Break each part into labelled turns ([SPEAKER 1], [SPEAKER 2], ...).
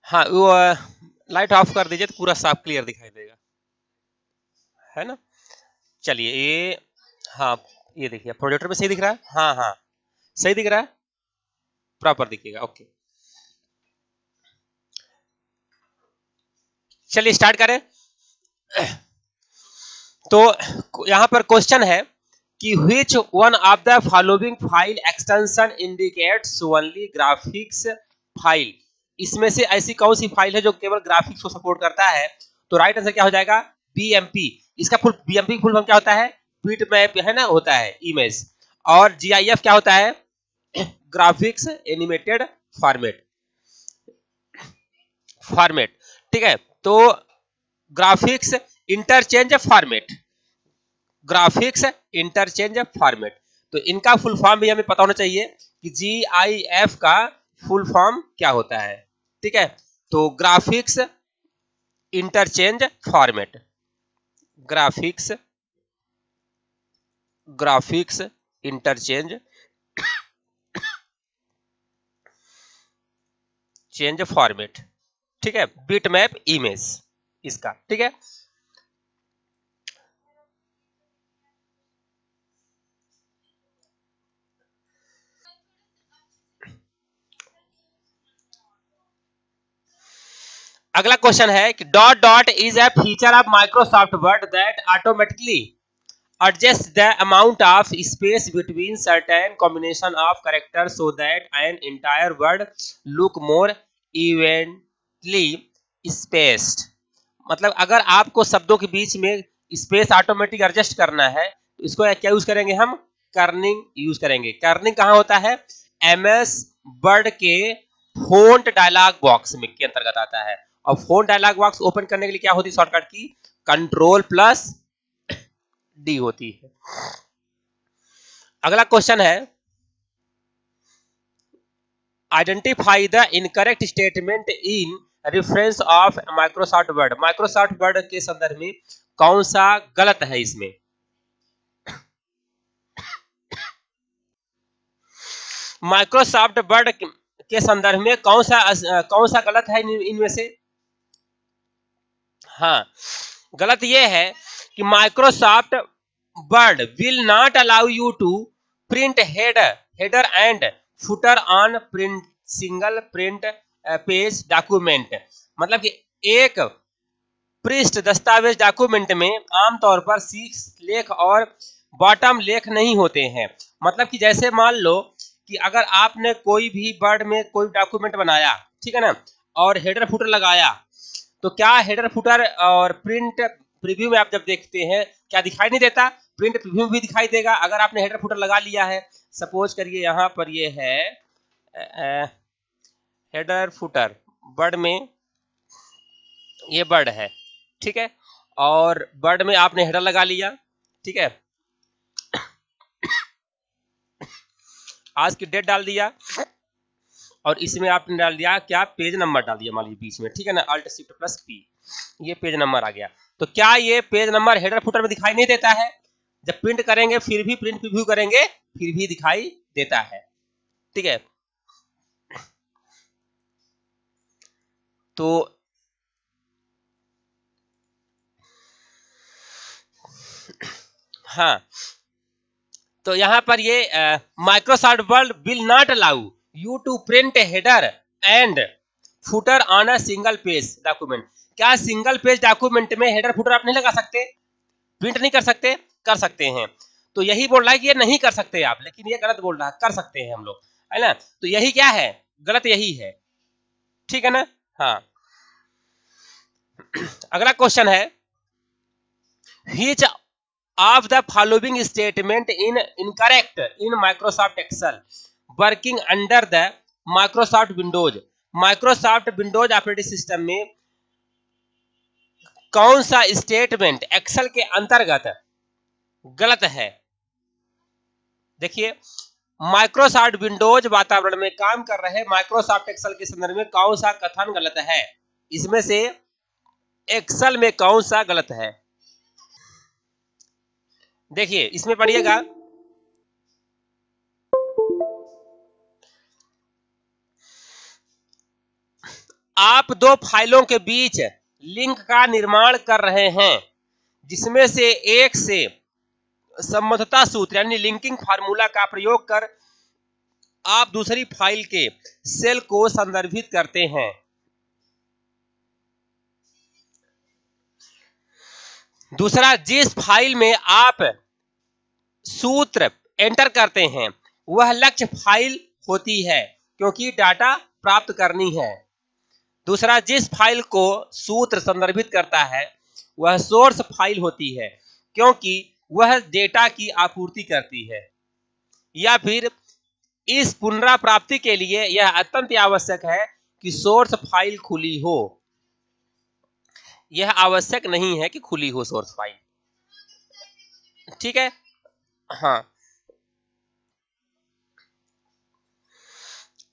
[SPEAKER 1] हाँ वो light of कर दीजिए तो पूरा साफ क्लियर दिखाई देगा, है ना। चलिए ये, हाँ ये देखिए प्रोजेक्टर में सही दिख रहा है, हाँ हाँ सही दिख रहा है, प्रॉपर दिखेगा, ओके। चलिए स्टार्ट करें। तो यहां पर क्वेश्चन है कि which one of the following file extension indicates only graphics file, इसमें से ऐसी कौन सी फाइल है जो केवल ग्राफिक्स को सपोर्ट करता है। तो राइट आंसर क्या हो जाएगा, बीएमपी। इसका फुल बीएमपी फुल फॉर्म क्या होता है, बिट मैप, है ना, होता है इमेज। और जीआईएफ क्या होता है, ग्राफिक्स एनिमेटेड फॉर्मेट, फॉर्मेट, ठीक है। तो graphics interchange format, graphics interchange format, तो इनका फुल फॉर्म भी हमें पता होना चाहिए कि जीआईएफ का फुल फॉर्म क्या होता है, ठीक है। तो graphics interchange format, graphics, graphics interchange change format, ठीक है, बिटमैप इमेज इसका, ठीक है। अगला क्वेश्चन है कि dot dot is a feature of Microsoft word that automatically adjust the amount of space between certain combination of characters so that an entire word look more evenly spaced। मतलब अगर आपको शब्दों के बीच में स्पेस ऑटोमेटिक एडजस्ट करना है तो इसको क्या यूज करेंगे, हम कर्निंग यूज करेंगे। कर्निंग कहाँ होता है, एमएस वर्ड के फोंट डायलॉग बॉक्स में के अंतर्गत आता है। और फोंट डायलॉग बॉक्स ओपन करने के लिए क्या होती है शॉर्टकट की, कंट्रोल प्लस डी होती है। अगला क्वेश्चन है identify the incorrect statement in reference of Microsoft word, Microsoft word के संदर्भ में कौन सा गलत है इसमें। माइक्रोसॉफ्ट वर्ड के संदर्भ में कौन सा गलत है इनमें से। हाँ गलत ये है कि Microsoft Word will not allow you to print header and footer on print single print page document. मतलब कि एक पृष्ठ दस्तावेज डॉक्यूमेंट में आमतौर पर शीर्ष लेख और बॉटम लेख नहीं होते हैं। मतलब कि जैसे मान लो कि अगर आपने कोई भी वर्ड में कोई डॉक्यूमेंट बनाया, ठीक है ना, और हेडर फुटर लगाया, तो क्या हेडर फुटर और प्रिंट प्रीव्यू में आप जब देखते हैं क्या दिखाई नहीं देता, प्रिंट प्रीव्यू भी दिखाई देगा अगर आपने हेडर फुटर लगा लिया है। सपोज करिए यहाँ पर ये है हेडर फुटर, वर्ड में ये वर्ड है, ठीक है, और वर्ड में आपने हेडर लगा लिया, ठीक है, आज की डेट डाल दिया और इसमें आपने डाल दिया क्या, पेज नंबर डाल दिया मान लीजिए बीच में, ठीक है ना, अल्ट शिफ्ट प्लस पी, ये पेज नंबर आ गया। तो क्या ये पेज नंबर हेडर फुटर में दिखाई नहीं देता है, जब प्रिंट करेंगे फिर भी, प्रिंट प्रीव्यू करेंगे फिर भी दिखाई देता है, ठीक है। तो हाँ, तो यहां पर ये Microsoft Word will not allow you to print header and footer on a single page document. क्या सिंगल पेज डॉक्यूमेंट में हेडर फुटर आप नहीं लगा सकते, प्रिंट नहीं कर सकते, कर सकते हैं। तो यही बोल रहा है कि ये नहीं कर सकते आप, लेकिन ये गलत बोल रहा है, कर सकते हैं हम लोग, है ना। तो यही क्या है, गलत यही है, ठीक है ना। हाँ अगला क्वेश्चन है which of the following statement in incorrect in Microsoft Excel working under the Microsoft Windows। Microsoft Windows operating system में कौन सा स्टेटमेंट एक्सेल के अंतर्गत गलत है। देखिए माइक्रोसॉफ्ट विंडोज वातावरण में काम कर रहे माइक्रोसॉफ्ट एक्सेल के संदर्भ में कौन सा कथन गलत है, इसमें से एक्सेल में कौन सा गलत है। देखिए इसमें पढ़िएगा, आप दो फाइलों के बीच लिंक का निर्माण कर रहे हैं जिसमें से एक से संबद्धता सूत्र यानी लिंकिंग फार्मूला का प्रयोग कर आप दूसरी फाइल के सेल को संदर्भित करते हैं। दूसरा, जिस फाइल में आप सूत्र एंटर करते हैं वह लक्ष्य फाइल होती है क्योंकि डाटा प्राप्त करनी है। दूसरा, जिस फाइल को सूत्र संदर्भित करता है वह सोर्स फाइल होती है क्योंकि वह डेटा की आपूर्ति करती है। या फिर इस पुनरावृत्ति के लिए यह अत्यंत आवश्यक है कि सोर्स फाइल खुली हो। यह आवश्यक नहीं है कि खुली हो सोर्स फाइल। ठीक है, हाँ।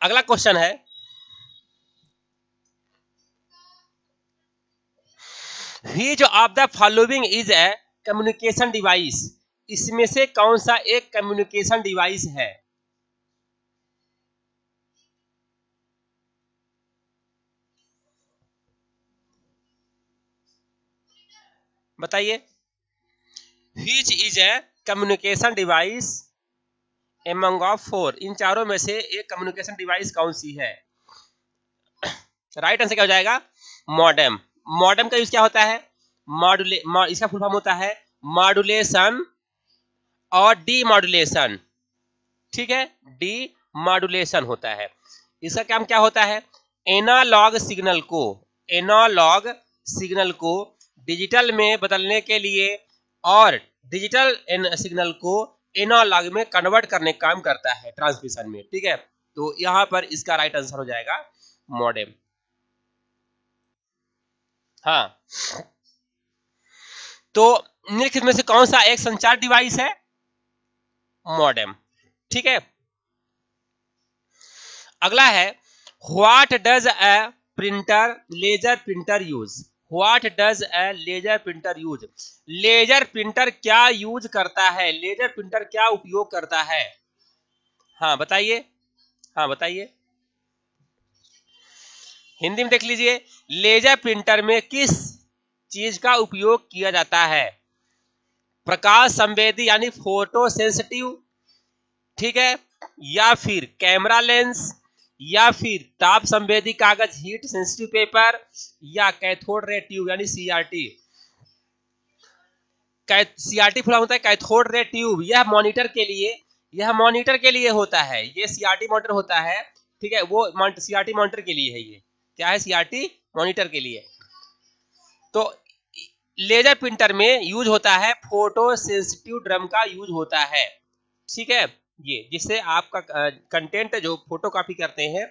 [SPEAKER 1] अगला क्वेश्चन है, which of the following is a communication device? इसमें से कौन सा एक कम्युनिकेशन डिवाइस है? बताइए। Which is a communication device among of four? इन चारों में से एक कम्युनिकेशन डिवाइस कौन सी है? राइट आंसर क्या हो जाएगा? मॉडेम। मॉडेम का यूज क्या होता है? इसका फुल फॉर्म होता है मॉड्यूलेशन और डीमॉड्यूलेशन। ठीक है, डीमॉड्यूलेशन होता है। इसका काम क्या होता है? एनालॉग सिग्नल को डिजिटल में बदलने के लिए और डिजिटल सिग्नल को एनालॉग में कन्वर्ट करने का काम करता है ट्रांसमिशन में। ठीक है, तो यहां पर इसका राइट आंसर हो जाएगा मॉडेम। हाँ, तो निम्नलिखित में से कौन सा एक संचार डिवाइस है? मॉडेम। ठीक है, अगला है, what does a printer laser printer use? What does a laser printer use? Laser printer क्या यूज करता है? लेजर प्रिंटर क्या उपयोग करता है? हाँ बताइए, हाँ बताइए, हिंदी में देख लीजिए। लेजर प्रिंटर में किस चीज का उपयोग किया जाता है? प्रकाश संवेदी यानी फोटो सेंसिटिव, ठीक है, या फिर कैमरा लेंस, या फिर ताप संवेदी कागज हीट सेंसिटिव पेपर, या कैथोड रे ट्यूब यानी सीआरटी। सीआरटी फुल होता है कैथोड रे ट्यूब। यह मॉनिटर के लिए होता है। ये सीआरटी मॉनिटर होता है, ठीक है, वो सीआरटी मॉनिटर के लिए है। ये क्या है? सीआरटी मॉनिटर के लिए। तो लेजर प्रिंटर में यूज होता है फोटो सेंसिटिव ड्रम का यूज होता है। ठीक है, ये जिससे आपका कंटेंट जो फोटो कॉपी करते हैं,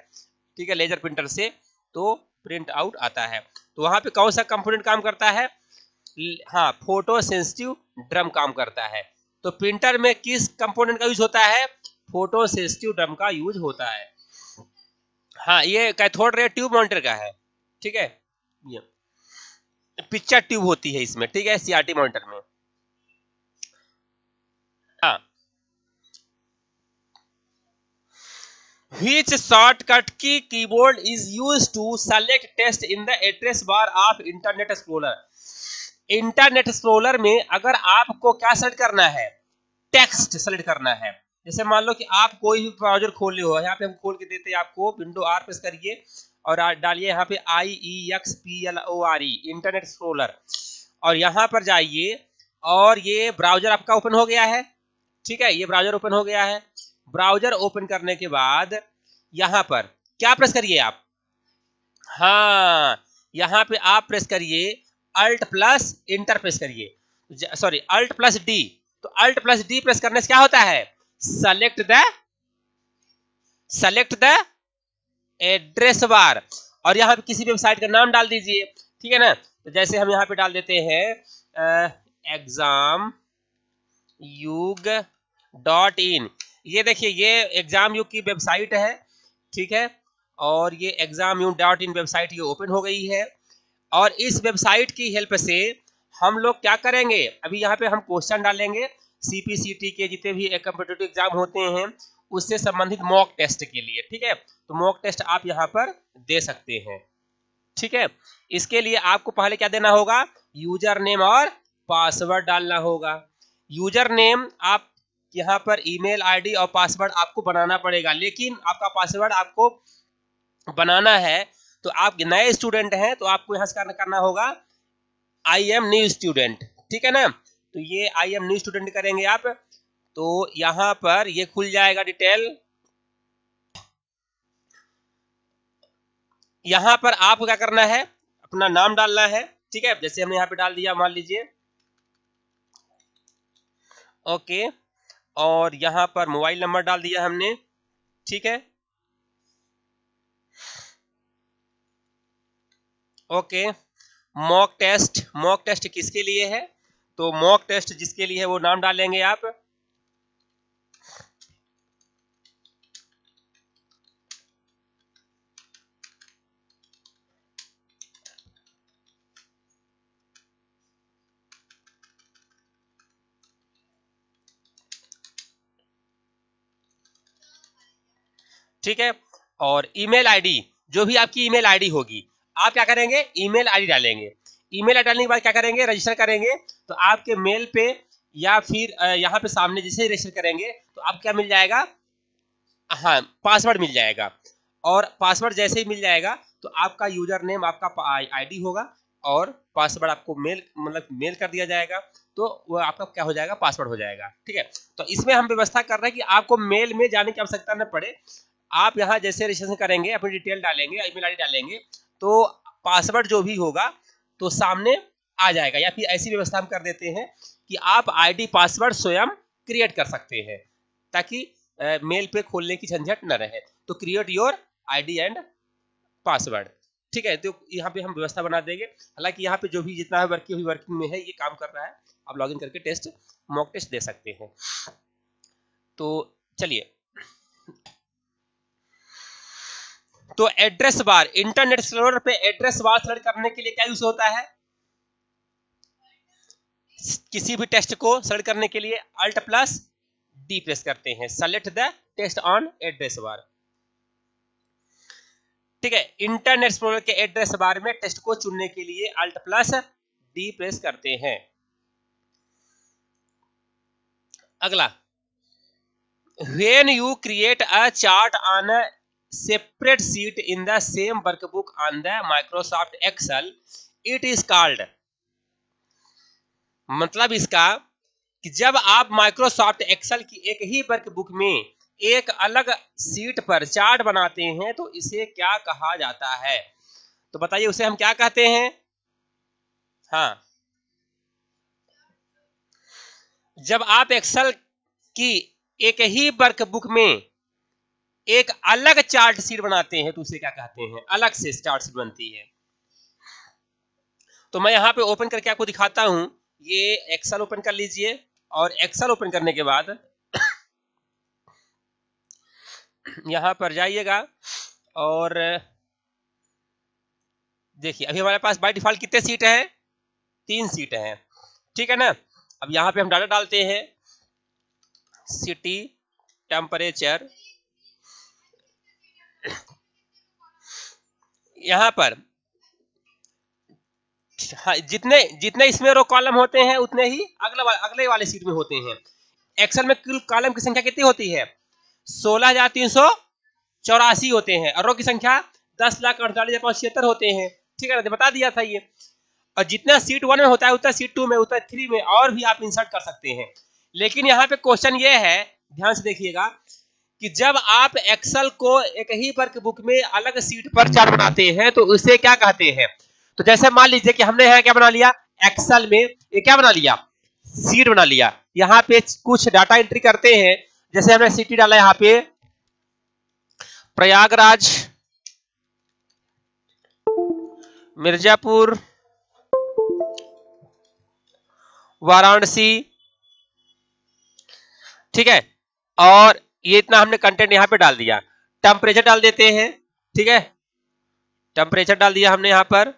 [SPEAKER 1] ठीक है, लेजर प्रिंटर से, तो प्रिंट आउट आता है। तो वहां पे कौन सा कंपोनेंट काम करता है? हाँ, फोटो सेंसिटिव ड्रम काम करता है। तो प्रिंटर में किस कंपोनेंट का यूज होता है? फोटो सेंसिटिव ड्रम का यूज होता है। हाँ, ये कैथोड रे ट्यूब मॉनिटर का है। ठीक है, ये पिक्चर ट्यूब होती है इसमें, ठीक है, सीआरटी मॉनिटर में। हाँ, Which shortcut key keyboard is used to select text in the address bar of Internet Explorer? Internet explorer में अगर आपको क्या सेलेक्ट करना है? टेक्स्ट सेलेक्ट करना है। जैसे मान लो कि आप कोई भी ब्राउजर खोल रहे हो, यहाँ पे हम खोल के देते हैं आपको, विंडो आर प्रेस करिए और डालिए यहाँ पे IEXPLORE इंटरनेट एक्सप्लोरर, और यहाँ पर जाइए और ये ब्राउजर आपका ओपन हो गया है। ठीक है, ये ब्राउजर ओपन हो गया है। ब्राउजर ओपन करने के बाद यहां पर क्या प्रेस करिए आप? हाँ, यहां पे आप प्रेस करिए अल्ट प्लस इंटर प्रेस करिए, सॉरी अल्ट प्लस डी। तो अल्ट प्लस डी प्रेस करने से क्या होता है? सेलेक्ट द एड्रेस बार, और यहाँ पे किसी भी वेबसाइट का नाम डाल दीजिए। ठीक है ना, तो जैसे हम यहाँ पे डाल देते हैं एग्जाम युग.in। ये देखिए, ये एग्जाम युग की वेबसाइट है। ठीक है, और ये एग्जाम युग.in वेबसाइट ये ओपन हो गई है। और इस वेबसाइट की हेल्प से हम लोग क्या करेंगे? अभी यहाँ पे हम क्वेश्चन डालेंगे सीपीसीटी के जितने भी कॉम्पिटिटिव एग्जाम होते हैं उससे संबंधित मॉक टेस्ट के लिए। ठीक है, तो मॉक टेस्ट आप यहाँ पर दे सकते हैं। ठीक है, इसके लिए आपको पहले क्या देना होगा, यूजर नेम और पासवर्ड डालना होगा। यूजर नेम आप यहाँ पर ईमेल आईडी और पासवर्ड आपको बनाना पड़ेगा, लेकिन आपका पासवर्ड आपको बनाना है तो आप नए स्टूडेंट हैं तो आपको यहाँ से करना होगा आई एम न्यू स्टूडेंट, ठीक है ना। तो ये आई एम न्यू स्टूडेंट करेंगे आप, तो यहाँ पर ये खुल जाएगा डिटेल। यहाँ पर आपको क्या करना है, अपना नाम डालना है, ठीक है, जैसे हमने यहाँ पे डाल दिया मान लीजिए, ओके, और यहाँ पर मोबाइल नंबर डाल दिया हमने, ठीक है, ओके। मॉक टेस्ट किसके लिए है, तो मॉक टेस्ट जिसके लिए है वो नाम डालेंगे आप, ठीक है। और ईमेल आईडी, जो भी आपकी ईमेल आईडी होगी, आप क्या करेंगे, ईमेल आईडी डालेंगे। ईमेल आईडी डालने के बाद क्या करेंगे, रजिस्टर करेंगे, तो आपके मेल पे या फिर यहाँ पे सामने जैसे रजिस्टर करेंगे तो आप क्या मिल जाएगा, हाँ, पासवर्ड मिल जाएगा। और पासवर्ड जैसे ही मिल जाएगा तो आपका यूजर नेम आपका आईडी होगा और पासवर्ड आपको मेल मतलब मेल कर दिया जाएगा, तो वो आपका क्या हो जाएगा, पासवर्ड हो जाएगा, ठीक है। तो इसमें हम व्यवस्था कर रहे हैं कि आपको मेल में जाने की आवश्यकता न पड़े। आप यहाँ जैसे रजिस्ट्रेशन करेंगे, अपनी डिटेल डालेंगे, ईमेल आईडी डालेंगे, तो पासवर्ड जो भी होगा तो सामने आ जाएगा। या फिर ऐसी व्यवस्था हम कर देते हैं कि आप आईडी पासवर्ड स्वयं क्रिएट कर सकते हैं, ताकि मेल पे खोलने की झंझट न रहे। तो create your ID and password, ठीक है, तो यहाँ पे हम व्यवस्था बना देंगे। हालांकि यहाँ पे जो भी जितना है वर्किंग में है, ये काम कर रहा है, आप लॉगिन करके टेस्ट मॉक टेस्ट दे सकते हैं। तो चलिए, तो एड्रेस बार, इंटरनेट एक्सप्लोरर पे एड्रेस बार सेलेक्ट करने के लिए क्या यूज होता है, किसी भी टेक्स्ट को सेलेक्ट करने के लिए अल्ट प्लस डी प्रेस करते हैं, select the text on address bar, ठीक है। इंटरनेट एक्सप्लोरर के एड्रेस बार में टेक्स्ट को चुनने के लिए अल्ट प्लस डी प्रेस करते हैं। अगला, when you create a chart on a separate sheet in the same workbook on the Microsoft Excel, it is called, मतलब इसका कि जब आप माइक्रोसॉफ्ट एक्सेल की एक ही वर्कबुक में एक अलग सीट पर चार्ट बनाते हैं तो इसे क्या कहा जाता है, तो बताइए उसे हम क्या कहते हैं। हाँ, जब आप एक्सेल की एक ही वर्कबुक में एक अलग चार्ट शीट बनाते हैं तो उसे क्या कहते हैं, अलग से चार्ट शीट बनती है। तो मैं यहाँ पे ओपन करके आपको दिखाता हूं, ये एक्सेल ओपन कर लीजिए, और एक्सेल ओपन करने के बाद यहां पर जाइएगा और देखिए अभी हमारे पास बाय डिफॉल्ट कितने सीट है, 3 सीट हैं, ठीक है ना। अब यहाँ पे हम डाटा डालते हैं, सिटी, टेम्परेचर, यहाँ पर हाँ, जितने जितने इसमें रो कॉलम होते हैं उतने ही अगले वाले सीट में होते हैं। एक्सेल में कुल कॉलम की संख्या कितनी होती है, 16,384 होते हैं, और रो की संख्या 10,48,576 होते हैं, ठीक है ना, बता दिया था ये। और जितना सीट 1 में होता है उतना सीट 2 में, उतना 3 में, और भी आप इंसर्ट कर सकते हैं। लेकिन यहाँ पे क्वेश्चन ये है, ध्यान से देखिएगा, कि जब आप एक्सेल को एक ही वर्कबुक में अलग सीट पर चार्ट बनाते हैं तो उसे क्या कहते हैं। तो जैसे मान लीजिए कि हमने यहाँ क्या बना लिया, एक्सेल में ये क्या बना लिया, सीट बना लिया। यहाँ पे कुछ डाटा एंट्री करते हैं, जैसे हमने सिटी डाला यहाँ पे प्रयागराज, मिर्जापुर, वाराणसी, ठीक है, और ये इतना हमने कंटेंट यहाँ पे डाल दिया। टेम्परेचर डाल देते हैं, ठीक है, टेम्परेचर डाल दिया हमने यहाँ पर,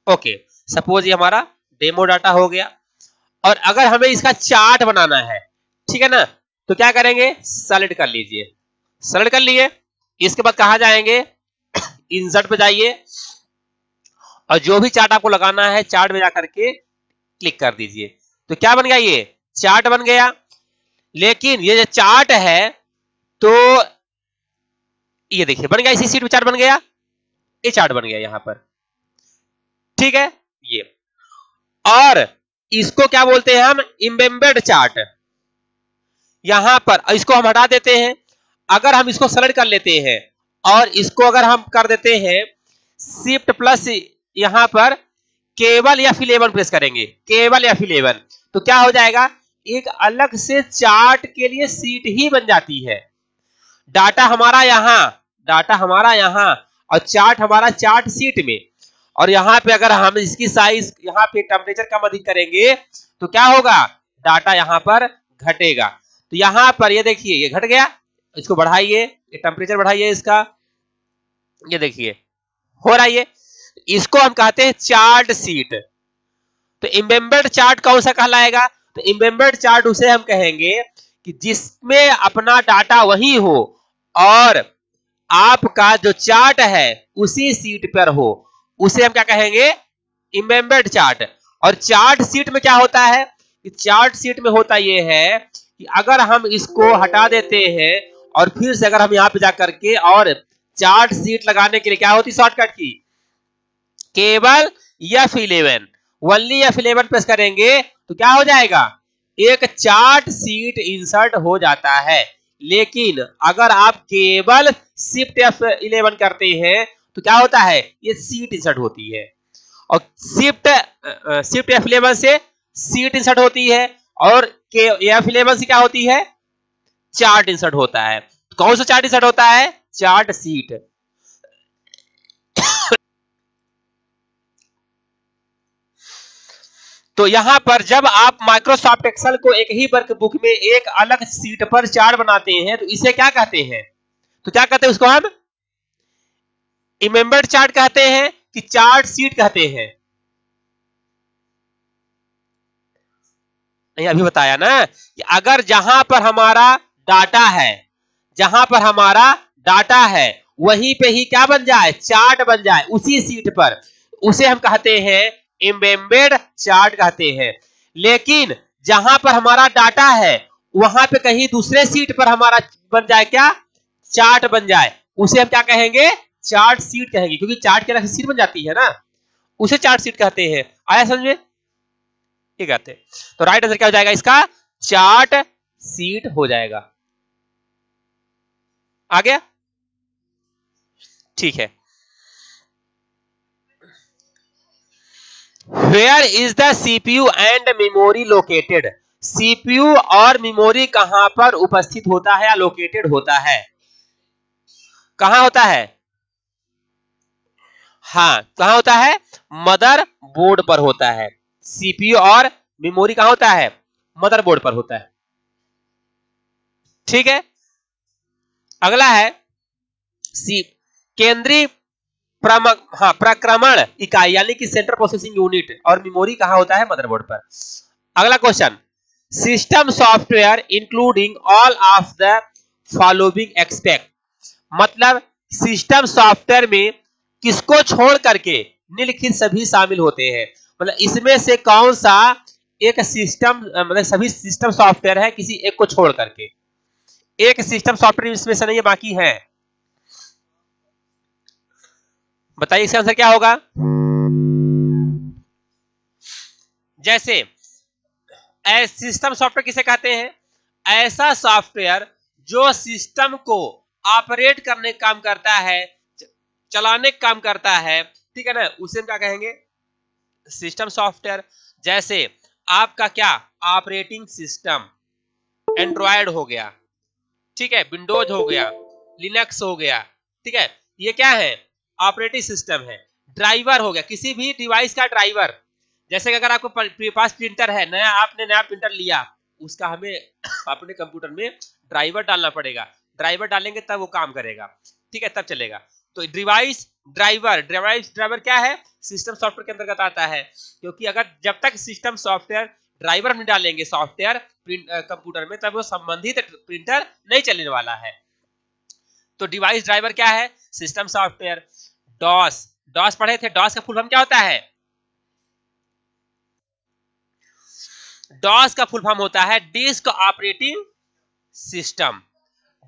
[SPEAKER 1] ओके। सपोज ये हमारा डेमो डाटा हो गया। और अगर हमें इसका चार्ट बनाना है, ठीक है ना, तो क्या करेंगे, सेलेक्ट कर लीजिए, सेलेक्ट कर लिए। इसके बाद कहां जाएंगे, इंसर्ट पे जाइए, और जो भी चार्ट आपको लगाना है चार्ट में जाकर के क्लिक कर दीजिए। तो क्या बन गया, ये चार्ट बन गया। लेकिन ये जो चार्ट है तो ये देखिए बन गया, इसी सीट में चार्ट बन गया, ये चार्ट बन गया यहां पर, ठीक है ये। और इसको क्या बोलते हैं हम, एम्बेडेड चार्ट। यहां पर इसको हम हटा देते हैं। अगर हम इसको सेलेक्ट कर लेते हैं और इसको अगर हम कर देते हैं शिफ्ट प्लस यहां पर केवल F11 प्रेस करेंगे, केवल F11, तो क्या हो जाएगा, एक अलग से चार्ट के लिए सीट ही बन जाती है। डाटा हमारा यहां, डाटा हमारा यहां, और चार्ट हमारा चार्ट सीट में। और यहां पे अगर हम इसकी साइज यहां पे टेम्परेचर कम अधिक करेंगे तो क्या होगा, डाटा यहां पर घटेगा। तो यहां पर ये देखिए ये घट गया, इसको बढ़ाइए, ये टेम्परेचर बढ़ाइए इसका, ये देखिए हो रहा है ये। इसको हम कहते हैं चार्ट सीट। तो एम्बेडेड चार्ट कौन सा कहलाएगा, तो एम्बेडेड चार्ट उसे हम कहेंगे कि जिसमें अपना डाटा वही हो और आपका जो चार्ट है उसी सीट पर हो, उसे हम क्या कहेंगे, एम्बेडेड चार्ट। और चार्ट सीट में क्या होता है, कि चार्ट सीट में होता यह है कि अगर हम इसको हटा देते हैं और फिर से अगर हम यहां पे जाकर के और चार्ट सीट लगाने के लिए क्या होती शॉर्टकट की, केवल F11, ओनली F11 प्रेस करेंगे तो क्या हो जाएगा, एक चार्ट सीट इंसर्ट हो जाता है। लेकिन अगर आप केवल शिफ्ट F11 करते हैं तो क्या होता है, ये सीट इंसर्ट होती है। और शिफ्ट F11 से सीट इंसर्ट होती है और F11 से क्या होती है, चार्ट इंसर्ट होता है। कौन सा चार्ट इंसर्ट होता है, चार्ट सीट। तो यहां पर जब आप माइक्रोसॉफ्ट एक्सेल को एक ही वर्कबुक में एक अलग सीट पर चार्ट बनाते हैं तो इसे क्या कहते हैं, तो क्या कहते हैं उसको हम एम्बेडेड चार्ट कहते हैं कि चार्ट सीट कहते हैं। नहीं अभी बताया ना कि अगर जहां पर हमारा डाटा है, जहां पर हमारा डाटा है वहीं पे ही क्या बन जाए, चार्ट बन जाए उसी सीट पर, उसे हम कहते हैं एम्बेडेड चार्ट कहते हैं। लेकिन जहां पर हमारा डाटा है वहां पे कहीं दूसरे सीट पर हमारा बन जाए क्या, चार्ट बन जाए, उसे हम क्या कहेंगे, चार्ट सीट कहेंगे, क्योंकि चार्ट के अलग सीट बन जाती है ना, उसे चार्ट सीट कहते हैं। आया समझ में, ये कहते हैं। तो राइट आंसर क्या हो जाएगा इसका, चार्ट सीट हो जाएगा। आ गया, ठीक है। Where is the CPU and memory located? CPU और मेमोरी कहां पर उपस्थित होता है या लोकेटेड होता है, कहां होता है, हाँ कहां होता है, मदर बोर्ड पर होता है। CPU और मेमोरी कहां होता है, मदर बोर्ड पर होता है, ठीक है। अगला है केंद्रीय प्रक्रमण इकाई यानी कि सेंट्रल प्रोसेसिंग यूनिट, और मेमोरी कहां होता है, मदरबोर्ड पर। अगला question, system software including all of the following expect, मतलब सिस्टम सॉफ्टवेयर में किसको छोड़ करके निम्नलिखित सभी शामिल होते हैं, मतलब इसमें से कौन सा एक सिस्टम, मतलब सभी सिस्टम सॉफ्टवेयर है किसी एक को छोड़ करके, एक सिस्टम सॉफ्टवेयर इसमें से नहीं है बाकी है, बताइए इसका आंसर क्या होगा। जैसे सिस्टम सॉफ्टवेयर किसे कहते हैं, ऐसा सॉफ्टवेयर जो सिस्टम को ऑपरेट करने का काम करता है, चलाने का काम करता है, ठीक है ना, उसे हम क्या कहेंगे, सिस्टम सॉफ्टवेयर। जैसे आपका क्या ऑपरेटिंग सिस्टम एंड्रॉयड हो गया, ठीक है, विंडोज हो गया, लिनक्स हो गया, ठीक है, ये क्या है, ऑपरेटिंग सिस्टम है। ड्राइवर हो गया, किसी भी डिवाइस का ड्राइवर, जैसे कि अगर आपको पास प्रिंटर है, आपने नया प्रिंटर लिया, उसका हमें अपने कंप्यूटर में ड्राइवर डालना पड़ेगा, ड्राइवर डालेंगे तब वो काम करेगा, ठीक है, तब चलेगा। तो डिवाइस ड्राइवर क्या है, सिस्टम सॉफ्टवेयर के अंतर्गत आता है, क्योंकि अगर जब तक सिस्टम सॉफ्टवेयर ड्राइवर नहीं डालेंगे सॉफ्टवेयर कंप्यूटर में, तब वो संबंधित प्रिंटर नहीं चलने वाला है। तो डिवाइस ड्राइवर क्या है, सिस्टम सॉफ्टवेयर। डॉस डॉस पढ़े थे। डॉस का फुल फॉर्म क्या होता है? डॉस का फुल फॉर्म होता है डिस्क ऑपरेटिंग सिस्टम।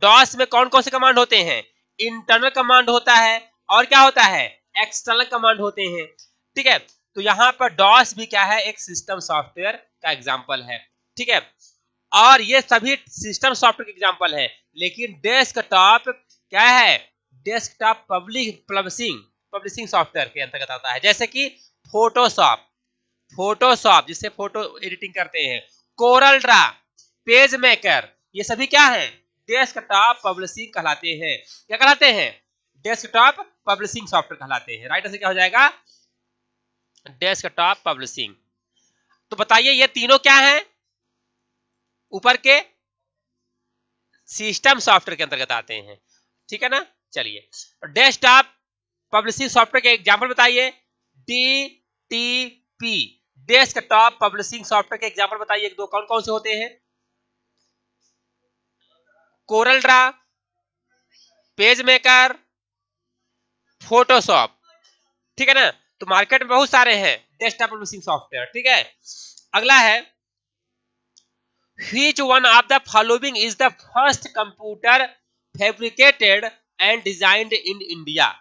[SPEAKER 1] डॉस में कौन कौन से कमांड होते हैं? इंटरनल कमांड होता है और क्या होता है? एक्सटर्नल कमांड होते हैं। ठीक है, तो यहां पर डॉस भी क्या है? एक सिस्टम सॉफ्टवेयर का एग्जांपल है। ठीक है, और ये सभी सिस्टम सॉफ्टवेयर के एग्जांपल है। लेकिन डेस्कटॉप क्या है? डेस्कटॉप पब्लिशिंग सॉफ्टवेयर के अंतर्गत आता है। जैसे कि फोटोशॉप जिससे फोटो एडिटिंग करते हैं, कोरल ड्रा, पेज मेकर, ये सभी क्या है? डेस्कटॉप पब्लिशिंग कहलाते हैं। क्या कहलाते हैं? डेस्कटॉप पब्लिशिंग सॉफ्टवेयर कहलाते हैं। राइट आंसर क्या हो जाएगा? Desktop publishing. तो बताइए ये तीनों क्या है? ऊपर के सिस्टम सॉफ्टवेयर के अंतर्गत आते हैं। ठीक है ना? चलिए, डेस्कटॉप पब्लिशिंग सॉफ्टवेयर के एग्जांपल बताइए। DTP, डेस्कटॉप पब्लिशिंग सॉफ्टवेयर के एग्जांपल बताइए, एक दो कौन कौन से होते हैं? Corel Draw, page maker, Photoshop. ठीक है ना? तो मार्केट में बहुत सारे हैं डेस्कटॉप पब्लिशिंग सॉफ्टवेयर। ठीक है, अगला है Which one of the following is the first computer fabricated and designed in India?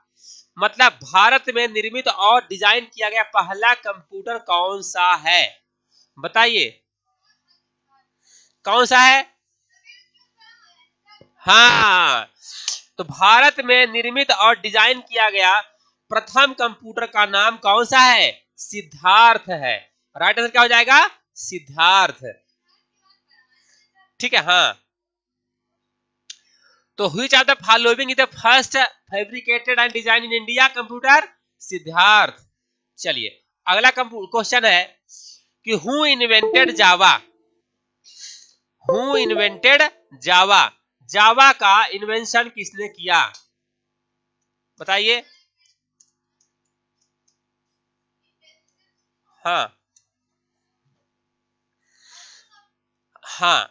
[SPEAKER 1] मतलब भारत में निर्मित और डिजाइन किया गया पहला कंप्यूटर कौन सा है? बताइए कौन सा है? हाँ, तो भारत में निर्मित और डिजाइन किया गया प्रथम कंप्यूटर का नाम कौन सा है? सिद्धार्थ है। राइट आंसर क्या हो जाएगा? सिद्धार्थ। ठीक है, हाँ। तो which of the following is the first fabricated and designed in India computer? Siddharth. चलिए, अगला क्वेश्चन है कि who invented Java? Who invented Java? जावा का इन्वेंशन किसने किया? बताइए। हाँ हाँ,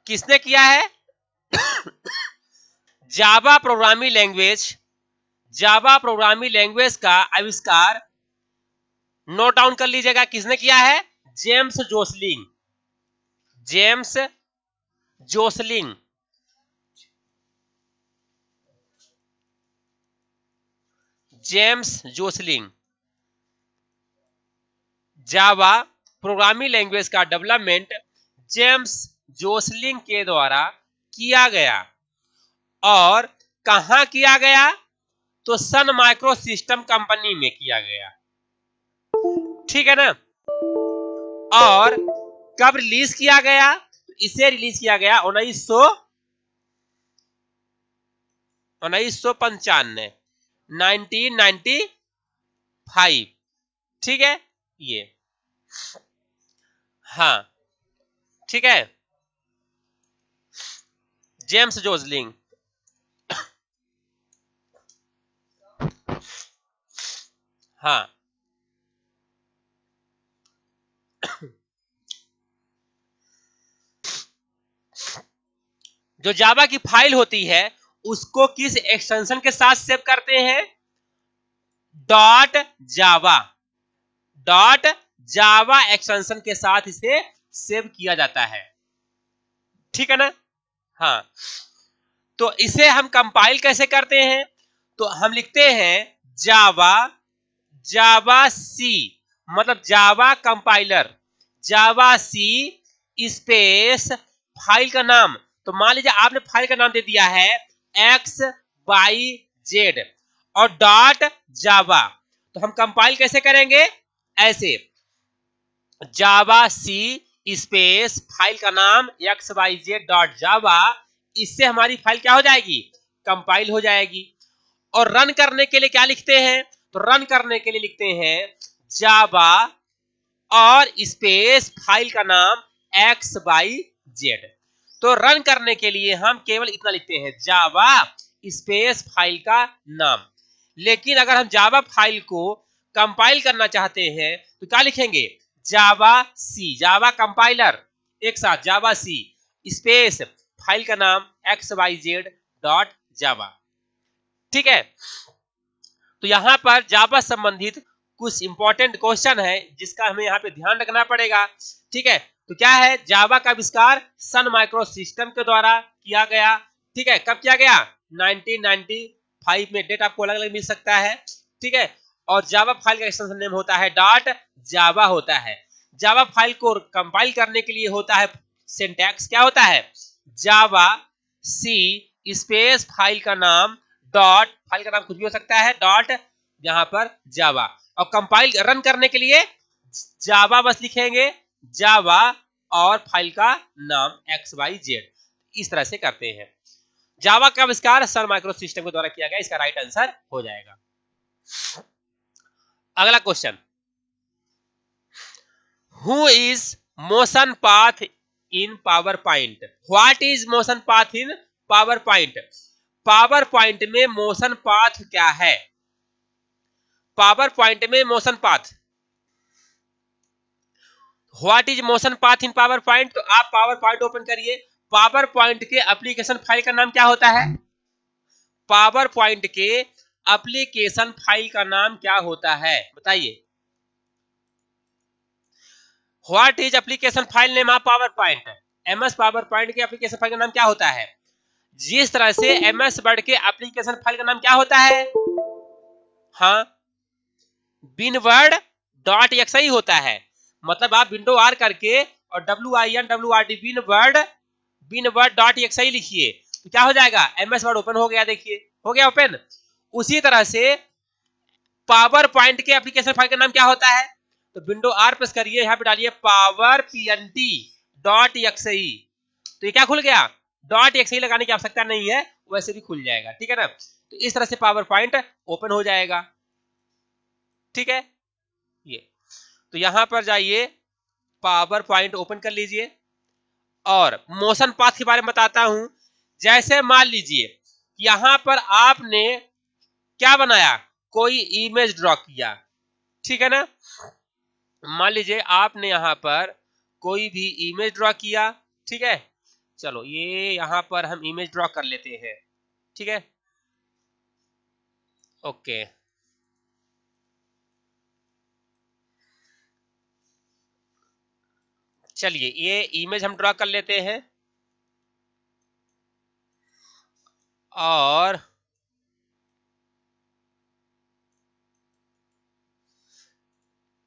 [SPEAKER 1] किसने किया है? जावा प्रोग्रामिंग लैंग्वेज का आविष्कार नोट डाउन कर लीजिएगा, किसने किया है? James Gosling. James Gosling. James Gosling. Java programming language का डेवलपमेंट जेम्स जोसलिंग के द्वारा किया गया। और कहां किया गया? तो सन माइक्रो सिस्टम कंपनी में किया गया। ठीक है ना? और कब रिलीज किया गया? इसे रिलीज किया गया 1995, 1995। ठीक है, ये हाँ, ठीक है, जेम्स जोसलिंग। हाँ, जो जावा की फाइल होती है उसको किस एक्सटेंशन के साथ सेव करते हैं? .java। .java एक्सटेंशन के साथ इसे सेव किया जाता है। ठीक है ना? हाँ, तो इसे हम कंपाइल कैसे करते हैं? तो हम लिखते हैं जावा सी, मतलब जावा कंपाइलर, जावा सी स्पेस फाइल का नाम। तो मान लीजिए आपने फाइल का नाम दे दिया है XYZ और .java, तो हम कंपाइल कैसे करेंगे? ऐसे, जावा सी स्पेस फाइल का नाम XYZ.java, इससे हमारी फाइल क्या हो जाएगी? कंपाइल हो जाएगी। और रन करने के लिए क्या लिखते हैं? तो रन करने के लिए लिखते हैं जावा और स्पेस फाइल का नाम XYZ। तो रन करने के लिए हम केवल इतना लिखते हैं, जावा स्पेस फाइल का नाम। लेकिन अगर हम जावा फाइल को कंपाइल करना चाहते हैं तो क्या लिखेंगे? जावा सी, जावा कंपाइलर, एक साथ जावा सी स्पेस फाइल का नाम XYZ.java। ठीक है, तो यहाँ पर जावा संबंधित कुछ इंपॉर्टेंट क्वेश्चन है जिसका हमें यहाँ पे ध्यान रखना पड़ेगा। ठीक है, तो क्या है, जावा का आविष्कार सन माइक्रो सिस्टम के द्वारा किया गया। ठीक है, कब किया गया, 1995 में। डेट आपको अलग अलग मिल सकता है। ठीक है, और जावा फाइल का एक्सटेंशन नेम होता है डॉट जावा होता है। जावा फाइल को कंपाइल करने के लिए होता है सिंटैक्स, क्या होता है, जावा सी स्पेस फाइल का नाम डॉट, फाइल का नाम कुछ भी हो सकता है, डॉट यहां पर जावा। और कंपाइल रन करने के लिए जावा बस लिखेंगे, जावा और फाइल का नाम XYZ, इस तरह से करते हैं। जावा का आविष्कार सन माइक्रो सिस्टम के द्वारा किया गया, इसका राइट आंसर हो जाएगा। अगला question, who is motion path in power point. What is motion path in power point. Power point में मोशन पाथ क्या है, पावर पॉइंट में motion path, what is motion path in power point. तो आप power point open करिए, power point के application file का नाम क्या होता है, पावर पॉइंट के एप्लीकेशन फाइल का नाम क्या होता है, बताइए। What is application file name of power point. MS power point के एप्लीकेशन फाइल का नाम क्या होता है, जिस तरह से एमएस वर्ड के एप्लीकेशन फाइल का नाम क्या होता है, हाँ, बिनवर्ड डॉट एक्सआई होता है। मतलब आप विंडो आर करके और WINWRD बिनवर्ड डॉट एक्सआई लिखिए तो क्या हो जाएगा, एमएस वर्ड ओपन हो गया, देखिए हो गया ओपन। उसी तरह से पावर पॉइंट के एप्लीकेशन फाइल का नाम क्या होता है, तो विंडो आर प्रेस करिए, यहाँ पे डालिए पावर PNT डॉट एक्सआई, तो ये क्या खुल गया, डॉट एक्सआई लगाने की आवश्यकता नहीं है, वैसे भी खुल जाएगा। ठीक है ना, तो इस तरह से पावर पॉइंट ओपन हो जाएगा। ठीक है, ये तो यहां पर जाइए, पावर पॉइंट ओपन कर लीजिए और मोशन पाथ के बारे में बताता हूं। जैसे मान लीजिए यहां पर आपने क्या बनाया, कोई इमेज ड्रॉ किया, ठीक है ना, मान लीजिए आपने यहां पर कोई भी इमेज ड्रॉ किया। ठीक है, चलो ये यहां पर हम इमेज ड्रॉ कर लेते हैं। ठीक है, ओके, चलिए ये इमेज हम ड्रॉ कर लेते हैं और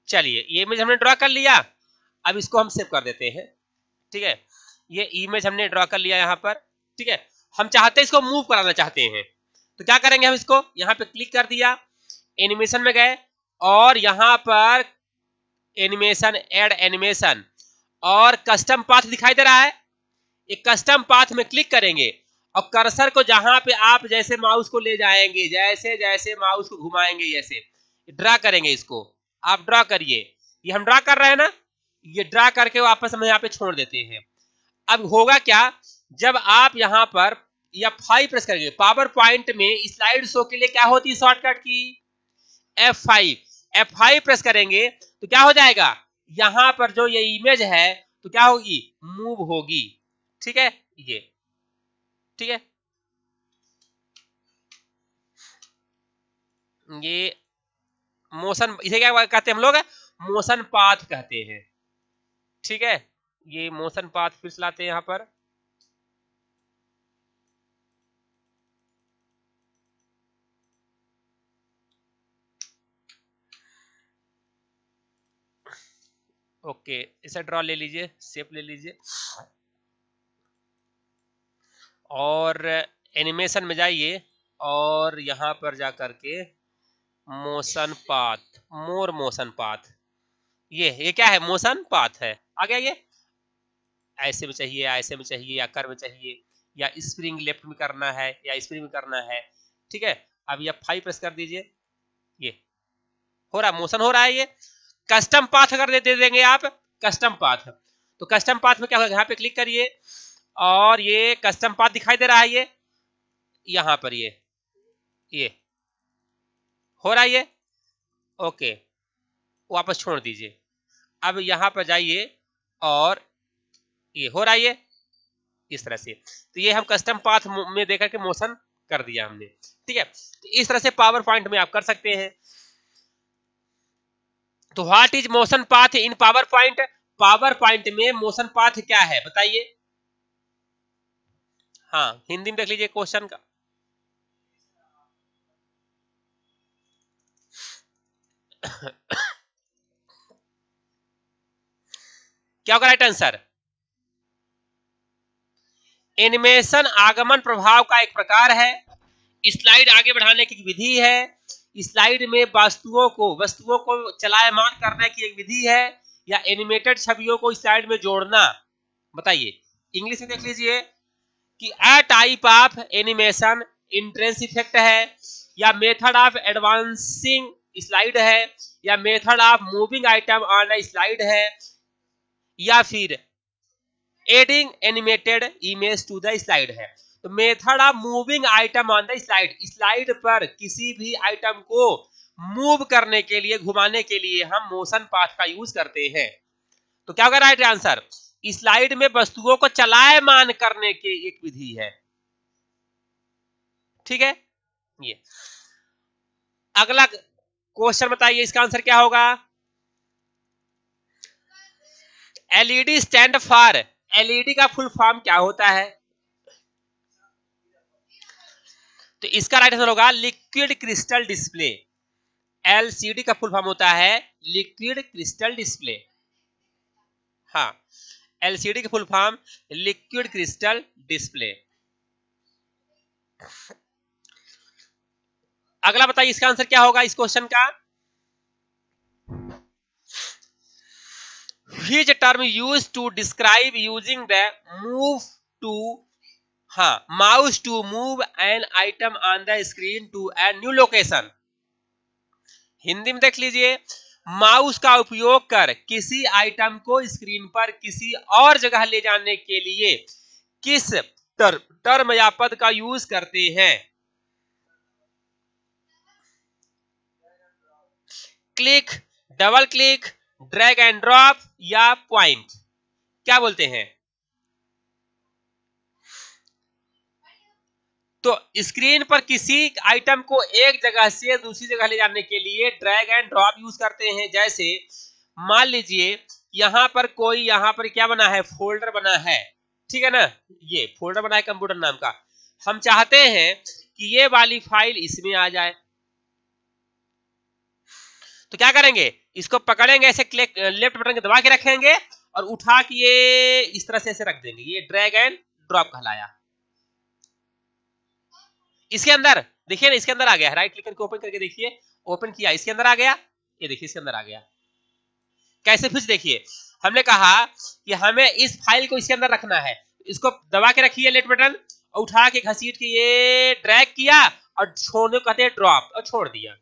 [SPEAKER 1] चलिए ये इमेज हमने ड्रॉ कर लिया। अब इसको हम सेव कर देते हैं। ठीक है, ये इमेज हमने ड्रॉ कर लिया यहाँ पर। ठीक है, हम चाहते हैं इसको मूव कराना चाहते हैं, तो क्या करेंगे, हम इसको यहाँ पे क्लिक कर दिया, एनिमेशन में गए और यहाँ पर एनिमेशन, ऐड एनिमेशन और कस्टम पाथ दिखाई दे रहा है। एक कस्टम पाथ में क्लिक करेंगे और कर्सर को जहां पे आप जैसे माउस को ले जाएंगे, जैसे जैसे माउस को घुमाएंगे, जैसे ड्रा करेंगे, इसको आप ड्रा करिए, ये हम ड्रा कर रहे हैं ना, ये ड्रा करके वापस हम यहाँ पे छोड़ देते हैं। अब होगा क्या, जब आप यहाँ पर F5 प्रेस करेंगे, पावर पॉइंट में स्लाइड शो के लिए क्या होती है शॉर्टकट की, F5 प्रेस करेंगे तो क्या हो जाएगा, यहां पर जो ये इमेज है तो क्या होगी, मूव होगी। ठीक है, ये ठीक है, ये मोशन, इसे क्या कहते हैं हम लोग, मोशन पाथ कहते हैं। ठीक है, ये मोशन पाथ फिर से लाते हैं यहां पर, ओके, इसे ड्रॉ ले लीजिए, शेप ले लीजिए और एनिमेशन में जाइए और यहां पर जा करके मोशन पाथ, मोर मोशन पाथ, ये क्या है, मोशन पाथ है। आ गया, ये ऐसे में चाहिए, ऐसे में चाहिए, या कर में चाहिए, या स्प्रिंग लेफ्ट में करना है, या स्प्रिंग में करना है। ठीक है, अब ये 5 प्रेस कर दीजिए, ये हो रहा, मोशन हो रहा है। ये कस्टम पाथ अगर दे देंगे आप, कस्टम पाथ, तो कस्टम पाथ में क्या होगा, यहाँ पे क्लिक करिए और ये कस्टम पाथ दिखाई दे रहा है, ये यहाँ पर ये हो रहा है ये, ओके, वापस छोड़ दीजिए। अब यहाँ पर जाइए और ये हो रहा है ये, इस तरह से। तो ये हम कस्टम पाथ में देकर के मोशन कर दिया हमने। ठीक है, तो इस तरह से पावर पॉइंट में आप कर सकते हैं। तो what is motion path in power point? Power point में मोशन पाथ क्या है बताइए? हाँ, हिंदी में देख लीजिए क्वेश्चन का। क्या होगा राइट आंसर? एनिमेशन आगमन प्रभाव का एक प्रकार है। स्लाइड आगे बढ़ाने की विधि है। स्लाइड में वस्तुओं को चलायमान करने की एक विधि है, या एनिमेटेड छवियों को स्लाइड में जोड़ना। बताइए, इंग्लिश में देख लीजिए कि a type of animation entrance effect है, या मेथड ऑफ एडवांसिंग स्लाइड है, या method of moving item on a slide है, या फिर adding animated image to the slide है। तो method of moving item on the slide, slide पर किसी भी आइटम को मूव करने के लिए, घुमाने के लिए हम मोशन पाथ का यूज करते हैं। तो क्या होगा राइट आंसर? स्लाइड में वस्तुओं को चलायमान करने की एक विधि है। ठीक है, ये अगला क्वेश्चन बताइए, इसका आंसर क्या होगा? एलईडी स्टैंड फॉर, एलईडी का फुल फॉर्म क्या होता है? तो इसका राइट आंसर होगा लिक्विड क्रिस्टल डिस्प्ले। एलसीडी का फुल फॉर्म होता है लिक्विड क्रिस्टल डिस्प्ले। हाँ, एलसीडी का full form liquid crystal display. अगला बताइए, इसका आंसर क्या होगा इस क्वेश्चन का? Which term used to describe using the move to, हाँ, mouse to move an item on the screen to a new location? Hindi में देख लीजिए, माउस का उपयोग कर किसी आइटम को स्क्रीन पर किसी और जगह ले जाने के लिए किस टर्म या पद का यूज करते हैं? Click, double click, drag and drop, या पॉइंट? क्या बोलते हैं? तो स्क्रीन पर किसी आइटम को एक जगह से दूसरी जगह ले जाने के लिए ड्रैग एंड ड्रॉप यूज करते हैं। जैसे मान लीजिए यहां पर क्या बना है, फोल्डर बना है, ठीक है ना, ये फोल्डर बना है कंप्यूटर नाम का। हम चाहते हैं कि ये वाली फाइल इसमें आ जाए, तो क्या करेंगे, इसको पकड़ेंगे ऐसे, क्लिक लेफ्ट बटन के दबा के रखेंगे और उठा के ये इस तरह से ऐसे रख देंगे। ये ड्रैग एंड ड्रॉप कहलाया। इसके अंदर देखिए ना, इसके अंदर आ गया, राइट क्लिक करके ओपन करके देखिए, ओपन किया, इसके अंदर आ गया। ये देखिए इसके अंदर आ गया। कैसे फिर देखिए, हमने कहा कि हमें इस फाइल को इसके अंदर रखना है, इसको दबा के रखिए लेफ्ट बटन और उठा के घसीट के ये ड्रैग किया और छोड़ने को कहते हैं ड्रॉप, और छोड़ दिया,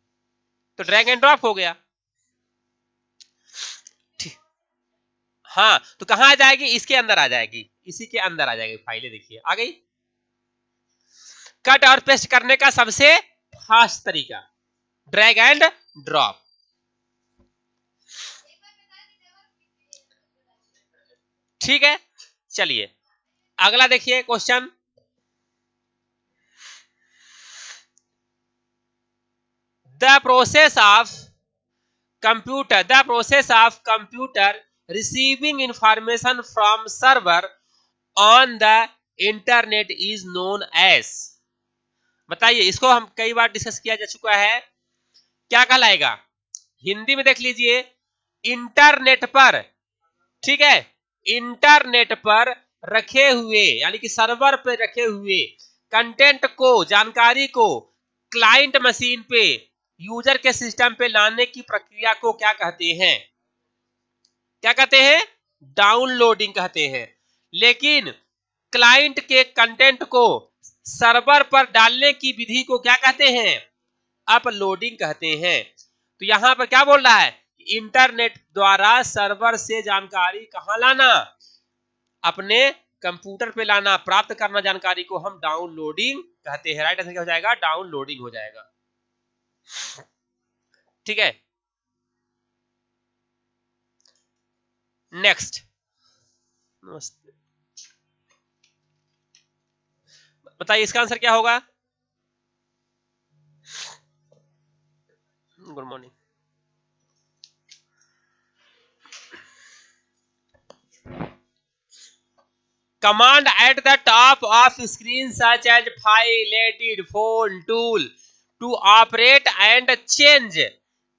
[SPEAKER 1] तो ड्रैग एंड ड्रॉप हो गया। हाँ, तो कहां आ जाएगी, इसके अंदर आ जाएगी, इसी के अंदर आ जाएगी फाइलें, देखिए आ गई। कट और पेस्ट करने का सबसे फास्ट तरीका ड्रैग एंड ड्रॉप। ठीक है, चलिए अगला देखिए question. The process of computer receiving information from server on the internet is known as. बताइए, इसको हम कई बार डिस्कस किया जा चुका है, क्या कहलाएगा? हिंदी में देख लीजिए, इंटरनेट पर, ठीक है, इंटरनेट पर रखे हुए, यानी कि सर्वर पर रखे हुए कंटेंट को, जानकारी को क्लाइंट मशीन पे, यूजर के सिस्टम पे लाने की प्रक्रिया को क्या कहते हैं? क्या कहते हैं? डाउनलोडिंग कहते हैं। लेकिन क्लाइंट के कंटेंट को सर्वर पर डालने की विधि को क्या कहते हैं? अपलोडिंग कहते हैं। तो यहां पर क्या बोल रहा है, इंटरनेट द्वारा सर्वर से जानकारी कहां लाना, अपने कंप्यूटर पे लाना, प्राप्त करना जानकारी को हम डाउनलोडिंग कहते हैं। राइट आंसर क्या हो जाएगा? डाउनलोडिंग हो जाएगा। ठीक है, नेक्स्ट, बताइए इसका आंसर क्या होगा? Good morning. Command at the top of screen such as file, edit, phone, tool to operate and change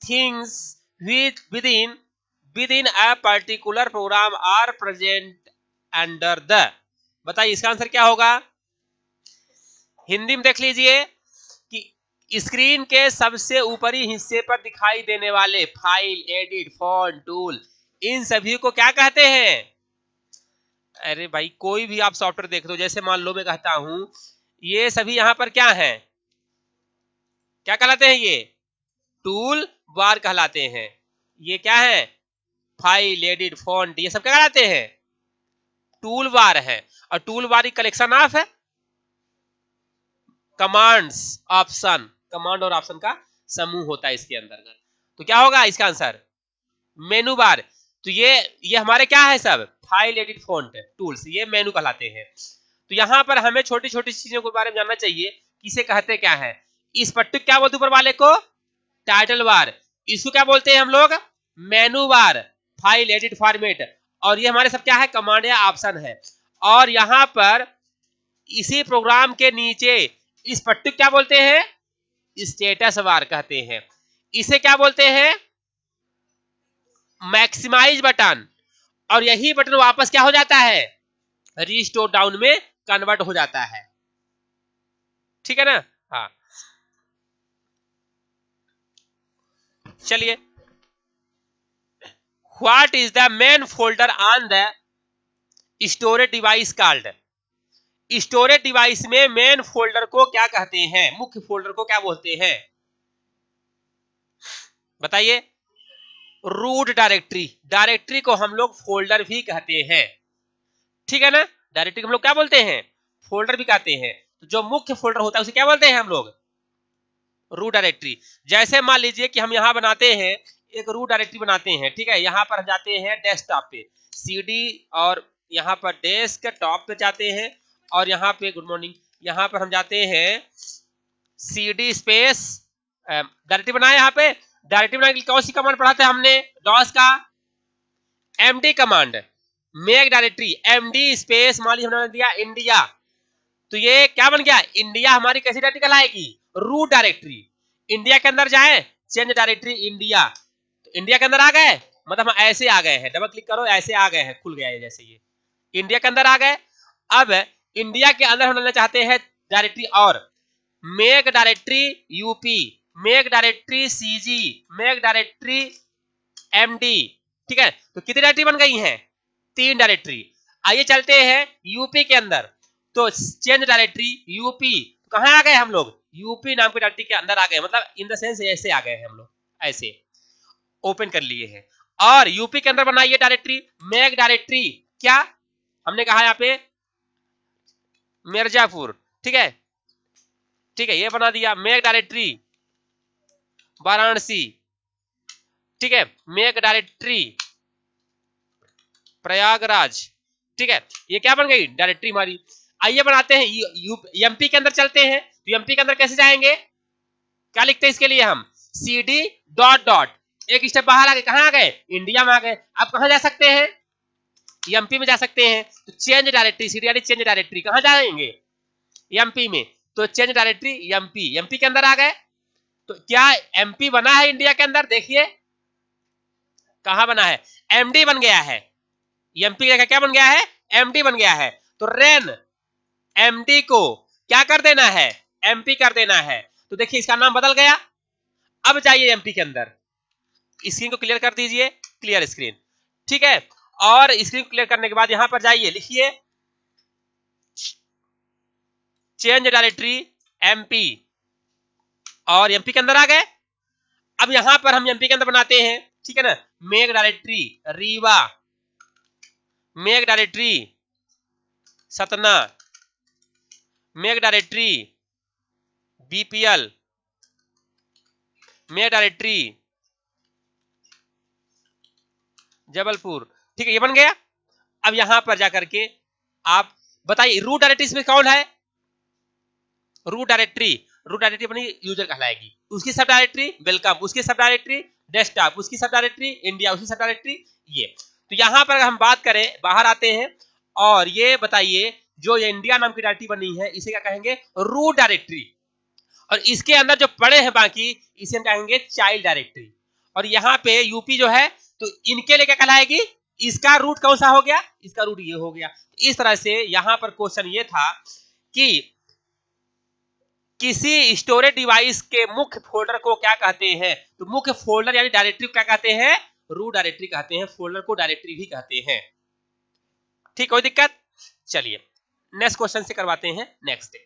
[SPEAKER 1] things within a particular program are present under the। बताइए इसका आंसर क्या होगा? हिंदी में देख लीजिए कि स्क्रीन के सबसे ऊपरी हिस्से पर दिखाई देने वाले फाइल, एडिट, फोन, टूल, इन सभी को क्या कहते हैं? अरे भाई कोई भी आप सॉफ्टवेयर देख लो, जैसे मान लो मैं कहता हूं ये सभी यहां पर क्या है, क्या कहलाते हैं? ये टूल बार कहलाते हैं। ये क्या है? फाइल, एडिट, फॉन्ट, ये सब क्या कहलाते हैं? टूल बार है। और टूल बार की कलेक्शन ऑफ है कमांड्स, ऑप्शन, कमांड और ऑप्शन का समूह होता है इसके अंतर्गत। तो क्या होगा इसका आंसर? मेनू बार। तो ये हमारे क्या है सब? फाइल, एडिट, फॉन्ट, टूल्स, ये मेनू कहलाते हैं। तो यहां पर हमें छोटी छोटी चीजों के बारे में जानना चाहिए कि इसे कहते क्या है। इस पट्टी क्या बोलते ऊपर वाले को? Title bar. इसको क्या बोलते हैं हम लोग? मेनू बार, फाइल, एडिट, फॉर्मेट। और ये हमारे सब क्या है? कमांड या ऑप्शन है। और यहां पर इसी प्रोग्राम के नीचे इस पट्टी क्या बोलते हैं? स्टेटस बार कहते हैं। इसे क्या बोलते हैं? Maximize button. और यही बटन वापस क्या हो जाता है? रीस्टोर डाउन में कन्वर्ट हो जाता है। ठीक है ना? हाँ चलिए, what is the main folder on the storage device called? Storage device में मेन फोल्डर को क्या कहते हैं? मुख्य फोल्डर को क्या बोलते हैं? बताइए। Root directory. डायरेक्टरी को हम लोग फोल्डर भी कहते हैं। ठीक है ना? डायरेक्टरी को हम लोग क्या बोलते हैं? फोल्डर भी कहते हैं। तो जो मुख्य फोल्डर होता है उसे क्या बोलते हैं हम लोग? Root directory. जैसे मान लीजिए कि हम यहां बनाते हैं एक रूट डायरेक्टरी बनाते हैं। ठीक है, यहां पर जाते हैं डेस्कटॉप पे, सीडी, और यहां पर डेस्क टॉप पे जाते हैं, और यहां पे गुड मॉर्निंग, यहां पर हम जाते हैं सीडी स्पेस डायरेक्टरी बनाए। यहां पे डायरेक्टरी बनाने के लिए कौन सी कमांड पढ़ा था हमने? डॉस का MD command, make directory, MD space, मान लीजिए हमने दिया इंडिया, तो ये क्या बन गया? इंडिया हमारी कैसी डायरेक्टरी कहलाएगी? Root directory. इंडिया के अंदर जाए, चेंज डायरेक्टरी इंडिया, तो इंडिया के अंदर आ गए, मतलब हम ऐसे आ गए हैं, डबल क्लिक करो ऐसे आ गए हैं, खुल गया है जैसे ये इंडिया के अंदर आ गए। अब इंडिया के अंदर हम लेना चाहते हैं डायरेक्टरी, और make directory UP, make directory CG, make directory MD. ठीक है, तो कितनी डायरेक्टरी बन गई हैं? 3 डायरेक्टरी। आइए चलते हैं यूपी के अंदर, तो चेंज डायरेक्टरी यूपी, तो कहां आ गए हम लोग? यूपी नाम की डायरेक्टरी के अंदर आ गए, मतलब इन द सेंस ऐसे आ गए हैं हम लोग, ऐसे ओपन कर लिए हैं। और यूपी के अंदर बनाइए डायरेक्टरी, मेक डायरेक्टरी क्या हमने कहा यहाँ पे? मिर्जापुर। ठीक है, ठीक है, ये बना दिया। Make directory Varanasi. ठीक है, मेक डायरेक्टरी प्रयागराज। ठीक है, ये क्या बन गई? डायरेक्टरी हमारी। आइए बनाते हैं एमपी के अंदर चलते हैं, तो एमपी के अंदर कैसे जाएंगे? क्या लिखते हैं इसके लिए हम? सीडी डॉट डॉट, एक स्टेप बाहर आ गए, कहां आ गए? इंडिया में आ गए। अब कहां जा सकते हैं? एमपी में जा सकते हैं, तो चेंज डायरेक्टरी, सीडी यानी चेंज डायरेक्टरी, कहां जाएंगे? एमपी में, तो चेंज डायरेक्टरी एमपी, एमपी के अंदर आ गए। तो क्या एमपी बना है इंडिया के अंदर? देखिए कहां बना है? एमडी बन गया है। एमपी का क्या बन गया है? एमडी बन गया है। तो रेन एमडी को क्या कर देना है? एमपी कर देना है। तो देखिए इसका नाम बदल गया। अब जाइए एमपी के अंदर, स्क्रीन को क्लियर कर दीजिए, क्लियर स्क्रीन। ठीक है, और स्क्रीन क्लियर करने के बाद यहां पर जाइए, लिखिए चेंज डायरेक्टरी एमपी, और एमपी के अंदर आ गए। अब यहां पर हम एमपी के अंदर बनाते हैं, ठीक है ना, make directory Rewa, make directory Satna, make directory BPL, make directory Jabalpur. ठीक है, ये बन गया। अब यहां पर जाकर के आप बताइए रूट डायरेक्टरी इसमें कौन है? रूट डायरेक्टरी रूट डायरेक्टरी अपनी यूजर कहलाएगी। उसकी सब डायरेक्टरी वेलकम, उसकी सब डायरेक्टरी डेस्कटॉप, उसकी सब डायरेक्टरी इंडिया, उसकी सब डायरेक्टरी ये। तो यहां पर हम बात करें, बाहर आते हैं और ये बताइए जो ये इंडिया नाम की डायरेक्टरी बनी है इसे क्या कहेंगे, रूट डायरेक्टरी। और इसके अंदर जो पड़े हैं बाकी इसे हम कहेंगे चाइल्ड डायरेक्टरी। और यहाँ पे यूपी जो है तो इनके लिए क्या कहलाएगी, इसका रूट कौन सा हो गया, इसका रूट ये हो गया। इस तरह से यहां पर क्वेश्चन ये था कि किसी स्टोरेज डिवाइस के मुख्य फोल्डर को क्या कहते हैं, तो मुख्य फोल्डर यानी डायरेक्टरी क्या कहते हैं, रूट डायरेक्टरी कहते हैं, फोल्डर को डायरेक्टरी भी कहते हैं। ठीक, कोई दिक्कत? चलिए नेक्स्ट क्वेश्चन से करवाते हैं नेक्स्ट।